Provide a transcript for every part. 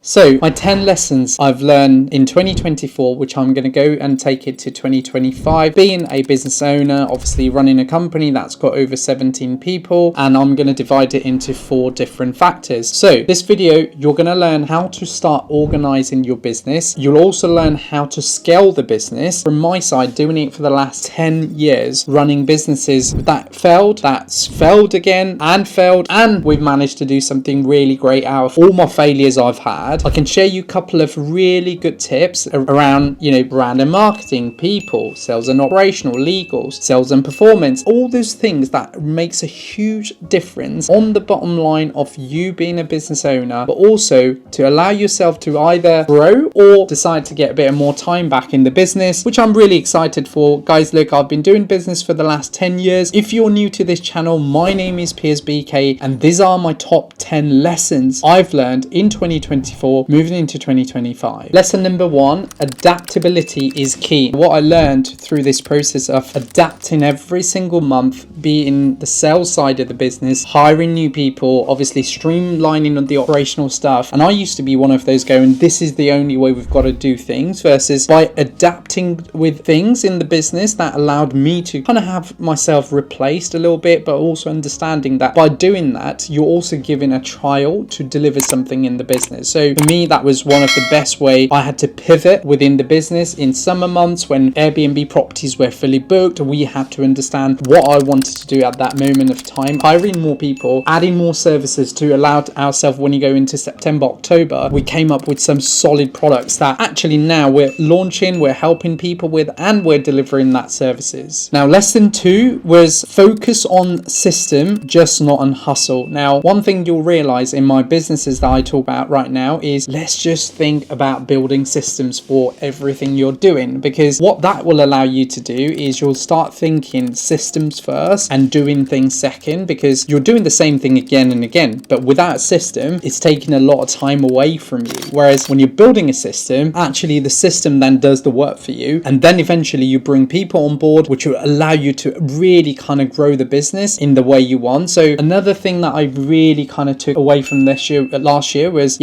So my 10 lessons I've learned in 2024, which I'm going to go and take it to 2025, being a business owner, obviously running a company that's got over 17 people, and I'm going to divide it into 4 different factors. So this video, you're going to learn how to start organizing your business. You'll also learn how to scale the business. From my side, doing it for the last 10 years, running businesses that failed, that's failed again and failed, and we've managed to do something really great out of all my failures I've had. I can share you a couple of really good tips around, brand and marketing, people, sales and operational, legals, sales and performance, all those things that makes a huge difference on the bottom line of you being a business owner, but also to allow yourself to either grow or decide to get a bit more time back in the business, which I'm really excited for. Guys, look, I've been doing business for the last 10 years. If you're new to this channel, my name is Piers BK, and these are my top 10 lessons I've learned in 2024 moving into 2025. Lesson number 1, adaptability is key. What I learned through this process of adapting every single month, be in the sales side of the business, hiring new people, obviously streamlining on the operational stuff. And I used to be one of those going, this is the only way we've got to do things, versus by adapting with things in the business that allowed me to kind of have myself replaced a little bit, but also understanding that by doing that, you're also giving a trial to deliver something in the business. So for me, that was one of the best way. I had to pivot within the business in summer months when Airbnb properties were fully booked. We had to understand what I wanted to do at that moment of time, hiring more people, adding more services to allow ourselves, when you go into September, October, we came up with some solid products that actually now we're launching, we're helping people with, and we're delivering that services. Now, lesson 2 was focus on system, just not on hustle. Now, one thing you'll realize in my businesses that I talk about right now is let's just think about building systems for everything you're doing, because what that will allow you to do is you'll start thinking systems first and doing things second, because you're doing the same thing again and again, but without a system, it's taking a lot of time away from you. Whereas when you're building a system, actually the system then does the work for you, and then eventually you bring people on board, which will allow you to really kind of grow the business in the way you want. So another thing that I really kind of took away from last year was,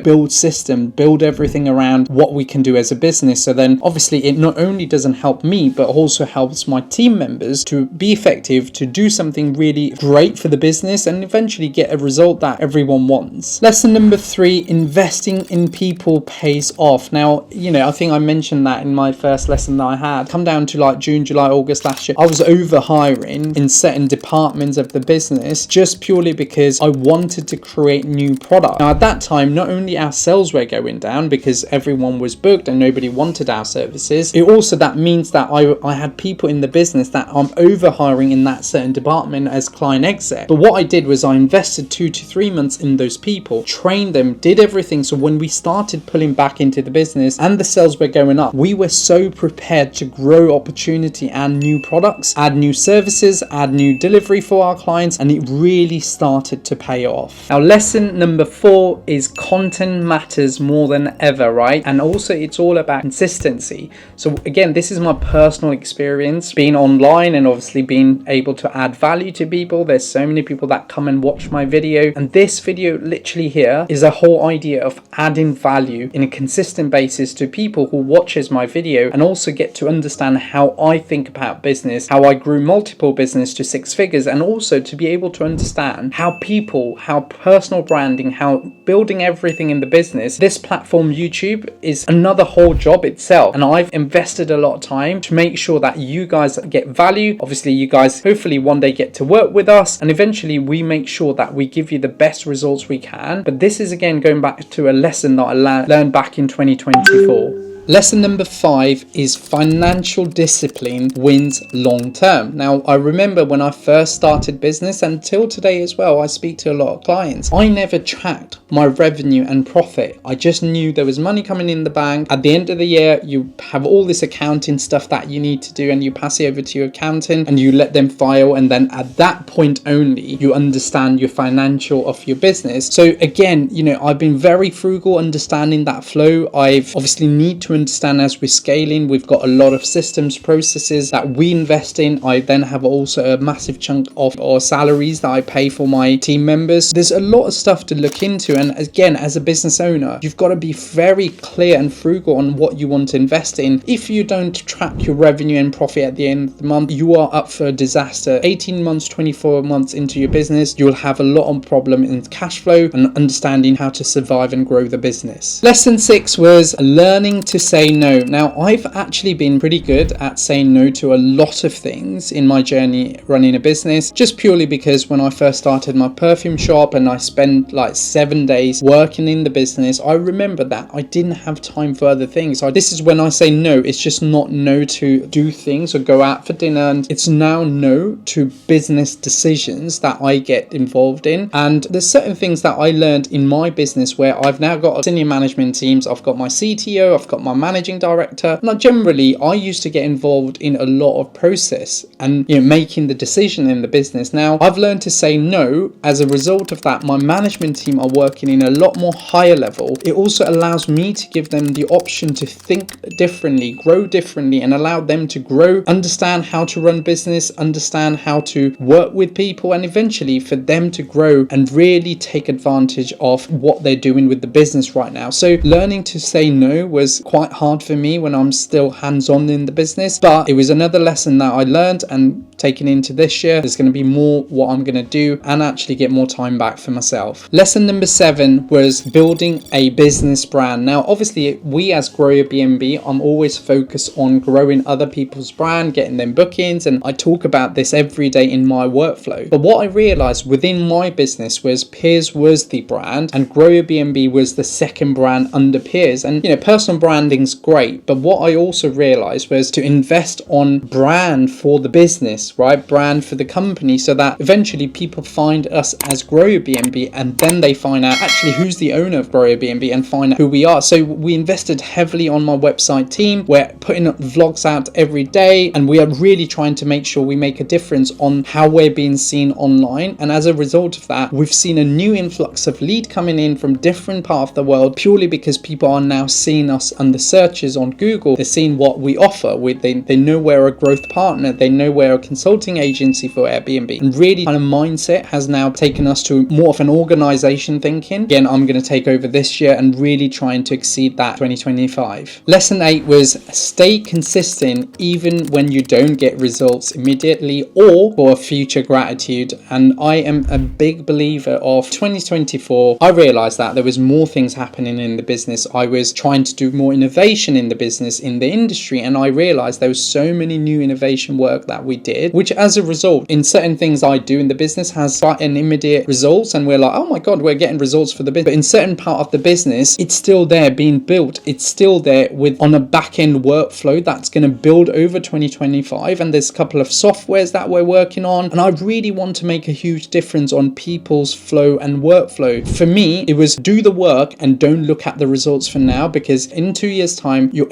build system, build everything around what we can do as a business. So then obviously it not only doesn't help me, but also helps my team members to be effective, to do something really great for the business, and eventually get a result that everyone wants. Lesson number 3, investing in people pays off. Now, I think I mentioned that in my first lesson that I had. Come down to like June, July, August last year, I was over hiring in certain departments of the business just purely because I wanted to create new product. Now at that time, not only our sales were going down because everyone was booked and nobody wanted our services, that means that I had people in the business that I'm over hiring in that certain department as client exec. But what I did was I invested 2 to 3 months in those people, trained them, did everything. So when we started pulling back into the business and the sales were going up, we were so prepared to grow opportunity and new products, add new services, add new delivery for our clients, and it really started to pay off. Now, lesson number 4 is content matters more than ever, right? And also it's all about consistency. So again, this is my personal experience being online and obviously being able to add value to people. There's so many people that come and watch my video, and this video literally here is a whole idea of adding value in a consistent basis to people who watches my video, and also get to understand how I think about business, how I grew multiple business to 6 figures, and also to be able to understand how people, how personal branding, how building everything in the business. This platform YouTube is another whole job itself, and I've invested a lot of time to make sure that you guys get value. Obviously you guys hopefully one day get to work with us, and eventually we make sure that we give you the best results we can. But this is again going back to a lesson that I learned back in 2024. Lesson number 5 is financial discipline wins long term. Now, I remember when I first started business, until today as well, I speak to a lot of clients. I never tracked my revenue and profit. I just knew there was money coming in the bank. At the end of the year, you have all this accounting stuff that you need to do, and you pass it over to your accountant and you let them file. And then at that point only, you understand your financial of your business. So again, I've been very frugal understanding that flow. I've obviously need to to understand as we're scaling, we've got a lot of systems, processes that we invest in. I then have also a massive chunk of our salaries that I pay for my team members. There's a lot of stuff to look into. And again, as a business owner, you've got to be very clear and frugal on what you want to invest in. If you don't track your revenue and profit at the end of the month, you are up for a disaster. 18 months, 24 months into your business, you'll have a lot of problem in cash flow and understanding how to survive and grow the business. Lesson 6 was learning to say no. Now, I've actually been pretty good at saying no to a lot of things in my journey running a business, just purely because when I first started my perfume shop and I spent like 7 days working in the business, I remember that I didn't have time for other things. This is when I say no, it's just not no to do things or go out for dinner, and it's now no to business decisions that I get involved in. And there's certain things that I learned in my business where I've now got senior management teams, I've got my CTO, I've got my managing director. Now, generally, I used to get involved in a lot of process and making the decision in the business. Now, I've learned to say no. As a result of that, my management team are working in a lot more higher level. It also allows me to give them the option to think differently, grow differently, and allow them to grow, understand how to run business, understand how to work with people, and eventually for them to grow and really take advantage of what they're doing with the business right now. So learning to say no was quite hard for me when I'm still hands-on in the business, but it was another lesson that I learned, and taking into this year, there's going to be more what I'm going to do and actually get more time back for myself. Lesson number 7 was building a business brand. Now, obviously, we as Grow Airbnb, I'm always focused on growing other people's brand, getting them bookings, and I talk about this every day in my workflow. But what I realized within my business was Piers was the brand and Grow Airbnb was the second brand under Piers. And personal branding's great, but what I also realized was to invest on brand for the business, right? Brand for the company, so that eventually people find us as Grow Airbnb, and then they find out actually who's the owner of Grow Airbnb and find out who we are. So we invested heavily on my website team. We're putting vlogs out every day, and we are really trying to make sure we make a difference on how we're being seen online. And as a result of that, we've seen a new influx of lead coming in from different parts of the world, purely because people are now seeing us on the searches on Google. They're seeing what we offer. They know we're a growth partner. They know we're a consulting agency for Airbnb. And really kind of mindset has now taken us to more of an organization thinking. Again, I'm going to take over this year and really trying to exceed that 2025. Lesson 8 was stay consistent even when you don't get results immediately or for future gratitude. And I am a big believer of 2024. I realized that there was more things happening in the business. I was trying to do more innovation in the business, in the industry, and I realized there was so many new innovation work that we did, which as a result in certain things I do in the business has quite an immediate results, and we're like, oh my god, we're getting results for the business. But in certain part of the business, it's still there being built. It's still there with on a back end workflow that's going to build over 2025, and there's a couple of softwares that we're working on, and I really want to make a huge difference on people's flow and workflow. For me, it was do the work and don't look at the results for now, because in 2 years time, you're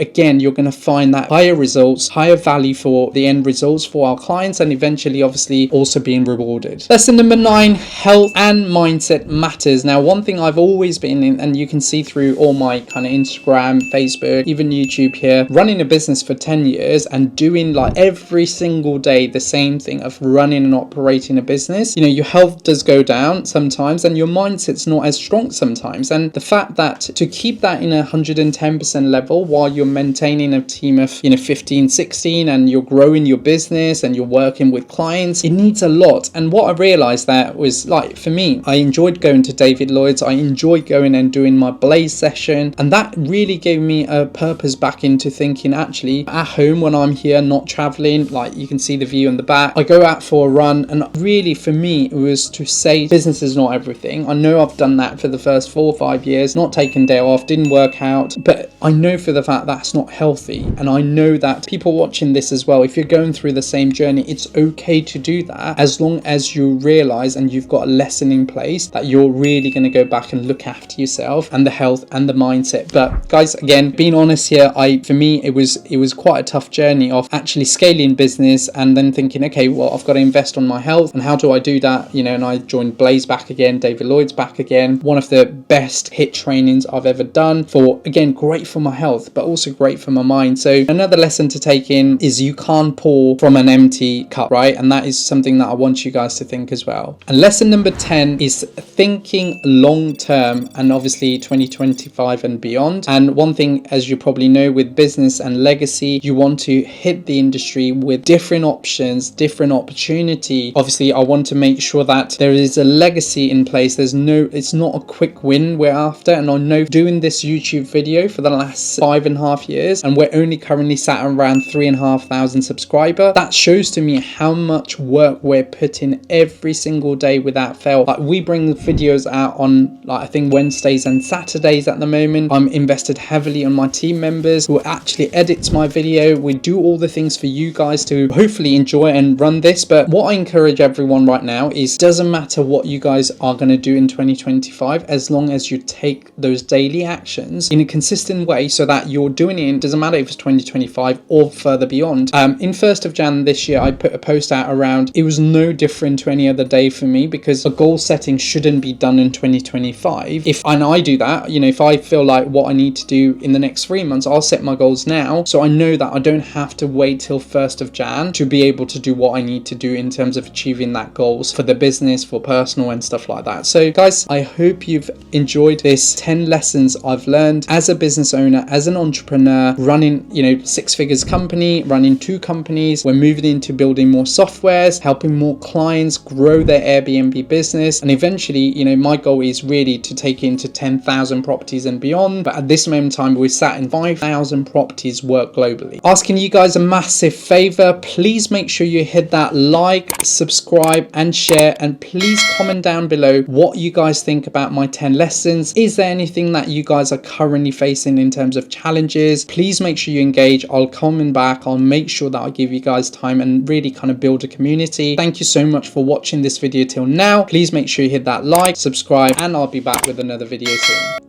going to find that higher results, higher value for the end results for our clients, and eventually obviously also being rewarded. Lesson number 9, health and mindset matters. Now, one thing I've always been in, and you can see through all my kind of Instagram, Facebook, even YouTube here, running a business for 10 years and doing like every single day the same thing of running and operating a business, your health does go down sometimes and your mindset's not as strong sometimes. And the fact that to keep that in 110% level while you're maintaining a team of 15, 16, and you're growing your business and you're working with clients, it needs a lot. And what I realized that was, like, for me, I enjoyed going to David Lloyd's, I enjoyed going and doing my Blaze session, and that really gave me a purpose back into thinking, actually at home when I'm here not traveling, like you can see the view in the back, I go out for a run, and really for me it was to say business is not everything. I know I've done that for the first 4 or 5 years, not taken day off, didn't work out, but I know for the fact that's not healthy. And I know that people watching this as well, if you're going through the same journey, it's okay to do that as long as you realize and you've got a lesson in place that you're really going to go back and look after yourself and the health and the mindset. But guys, again, being honest here, for me it was quite a tough journey of actually scaling business and then thinking, okay, well, I've got to invest on my health, and how do I do that? And I joined Blaze back again, David Lloyd's back again, one of the best HIIT trainings I've ever done, for again, great for my my health, but also great for my mind. So another lesson to take in is you can't pour from an empty cup, right? And that is something that I want you guys to think as well. And lesson number 10 is thinking long term, and obviously 2025 and beyond. And one thing, as you probably know, with business and legacy, you want to hit the industry with different options, different opportunity. Obviously, I want to make sure that there is a legacy in place. It's not a quick win we're after. And I know doing this YouTube video for the last 5.5 years, and we're only currently sat around 3,500 subscribers, that shows to me how much work we're putting every single day without fail. Like, we bring videos out on, like, I think Wednesdays and Saturdays at the moment. I'm invested heavily on my team members who actually edits my video. We do all the things for you guys to hopefully enjoy and run this. But what I encourage everyone right now is, doesn't matter what you guys are going to do in 2025, as long as you take those daily actions in a consistent way so that you're doing it. It doesn't matter if it's 2025 or further beyond. In 1st of Jan this year, I put a post out around, it was no different to any other day for me, because a goal setting shouldn't be done in 2025. And I do that, if I feel like what I need to do in the next 3 months, I'll set my goals now, so I know that I don't have to wait till 1st of Jan to be able to do what I need to do in terms of achieving that goals for the business, for personal and stuff like that. So guys, I hope you've enjoyed this 10 lessons I've learned as a business owner, as an entrepreneur, running 6 figures company, running 2 companies. We're moving into building more softwares, helping more clients grow their Airbnb business, and eventually, my goal is really to take it into 10,000 properties and beyond. But at this moment in time, we're sat in 5,000 properties work globally. Asking you guys a massive favor, please make sure you hit that like, subscribe and share, and please comment down below what you guys think about my 10 lessons. Is there anything that you guys are currently facing in terms of challenges? Please make sure you engage. I'll comment back. I'll make sure that I give you guys time and really kind of build a community. Thank you so much for watching this video till now. Please make sure you hit that like, subscribe, and I'll be back with another video soon.